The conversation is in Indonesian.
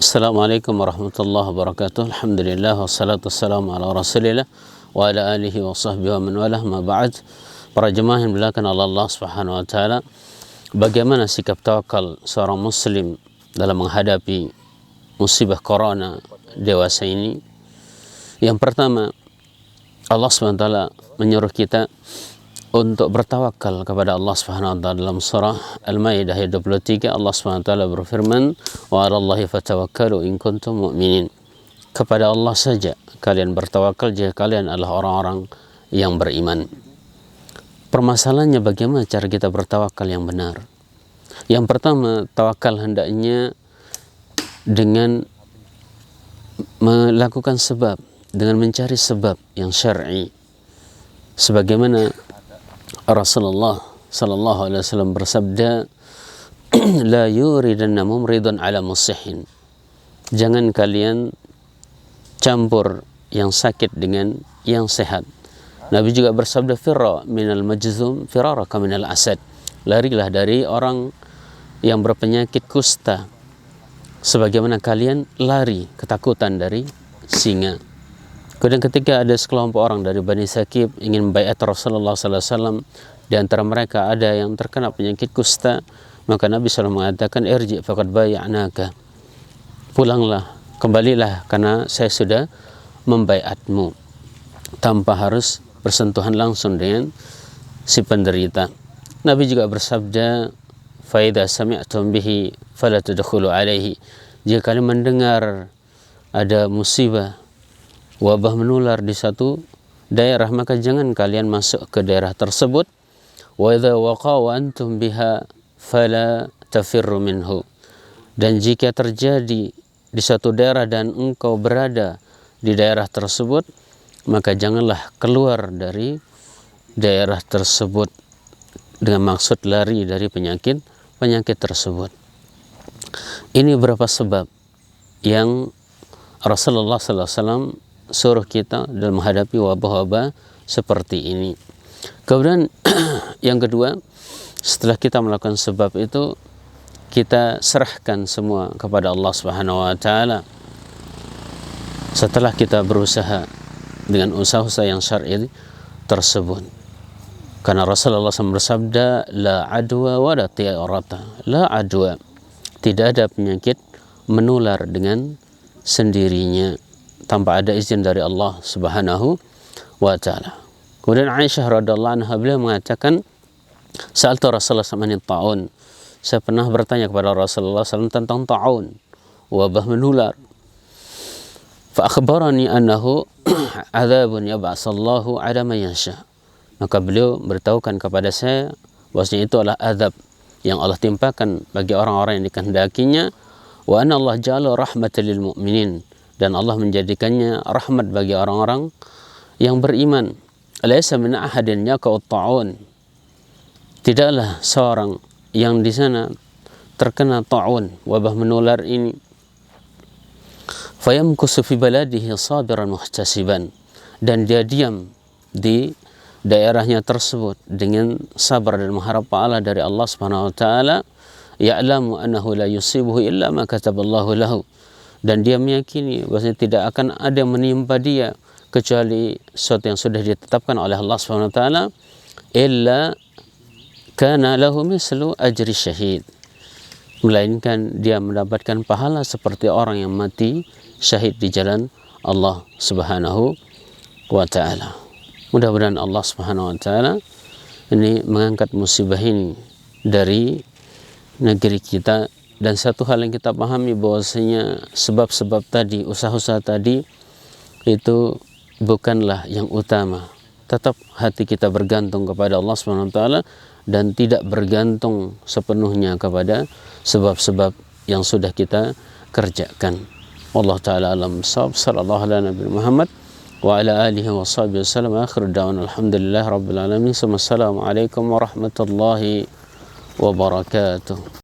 Assalamualaikum warahmatullahi wabarakatuh. Alhamdulillah wassalatu wassalamu ala Rasulillah wa ala alihi wa sahbihi wa man walah, ma ba'd. Para jemaah yang dimuliakan Allah Subhanahu wa taala, bagaimana sikap tawakal seorang muslim dalam menghadapi musibah corona dewasa ini? Yang pertama, Allah Subhanahu wa taala menyuruh kita untuk bertawakal kepada Allah Subhanahu wa taala. Dalam surah Al-Maidah ayat 23, Allah Subhanahu wa taala berfirman, "Wa 'alallahi fatawakkalu in kuntum mu'minin." Kepada Allah saja kalian bertawakal jika kalian adalah orang-orang yang beriman. Permasalahannya bagaimana cara kita bertawakal yang benar? Yang pertama, tawakal hendaknya dengan melakukan sebab, dengan mencari sebab yang syar'i. Sebagaimana Rasulullah sallallahu alaihi wasallam bersabda, "La yuridanna mumridun ala musihin." Jangan kalian campur yang sakit dengan yang sehat. Nabi juga bersabda, "Firra minal majzum firaraka minal asad." Larilah dari orang yang berpenyakit kusta sebagaimana kalian lari ketakutan dari singa. Kemudian ketika ada sekelompok orang dari Bani Saqif ingin membaiat Rasulullah SAW, di antara mereka ada yang terkena penyakit kusta, maka Nabi SAW mengatakan, "Irji faqad bay'anaka." Pulanglah, kembalilah karena saya sudah membaiatmu, tanpa harus bersentuhan langsung dengan si penderita. Nabi juga bersabda, "Fa idza sami'tum bihi fala tadkhulu alaihi." Jika kalian mendengar ada musibah, wabah menular di satu daerah, maka jangan kalian masuk ke daerah tersebut. Wa idza waqa'u antum biha fala tafirru minhu. Dan jika terjadi di satu daerah dan engkau berada di daerah tersebut, maka janganlah keluar dari daerah tersebut dengan maksud lari dari penyakit tersebut. Ini beberapa sebab yang Rasulullah SAW suruh kita dalam menghadapi wabah-wabah seperti ini. Kemudian yang kedua, setelah kita melakukan sebab itu, kita serahkan semua kepada Allah Subhanahu wa taala. Setelah kita berusaha dengan usaha-usaha yang syar'i tersebut. Karena Rasulullah SAW bersabda, "La adwa wa la tiarata." La adwa, tidak ada penyakit menular dengan sendirinya tanpa ada izin dari Allah Subhanahu wa taala. Kemudian Aisyah radhiyallahu anha beliau mengatakan, "Sa'altu Rasulullah sallallahu alaihi wasallam ta'un." Saya pernah bertanya kepada Rasulullah SAW tentang ta'un, wabah menular. Fa akhbarani annahu adzabun yab'atsallahu 'ala man yasha. Maka beliau beritahukan kepada saya bahwasanya itu adalah azab yang Allah timpakan bagi orang-orang yang dikehendakinya, wa anna Allah ja'ala rahmatan lil mu'minin, dan Allah menjadikannya rahmat bagi orang-orang yang beriman. Alaysa min ahadin yaqa'ut ta'un. Tidaklah seorang yang di sana terkena ta'un, wabah menular ini, fayamkusu fi baladihi sabiran muhtasiban, dan dia diam di daerahnya tersebut dengan sabar dan mengharap pahala dari Allah Subhanahu wa taala, ya'lamu annahu la yusibuhu illa ma kataballahu lahu, dan dia meyakini bahwasanya tidak akan ada yang menimpa dia kecuali sesuatu yang sudah ditetapkan oleh Allah Subhanahu wa taala, illa kana lahu mislu ajri syahid, melainkan dia mendapatkan pahala seperti orang yang mati syahid di jalan Allah Subhanahu wa taala. Mudah-mudahan Allah Subhanahu wa taala ini mengangkat musibah ini dari negeri kita. Dan satu hal yang kita pahami bahwasanya sebab-sebab tadi, usaha-usaha tadi itu bukanlah yang utama. Tetap hati kita bergantung kepada Allah Subhanahu wa taala dan tidak bergantung sepenuhnya kepada sebab-sebab yang sudah kita kerjakan. Wallahu taala alam bissawab. Sallallahu ala nabi Muhammad wa ala alihi wa sahbihi wasallam. Akhir da'wana alhamdulillah rabbil alamin. Assalamualaikum warahmatullahi wabarakatuh.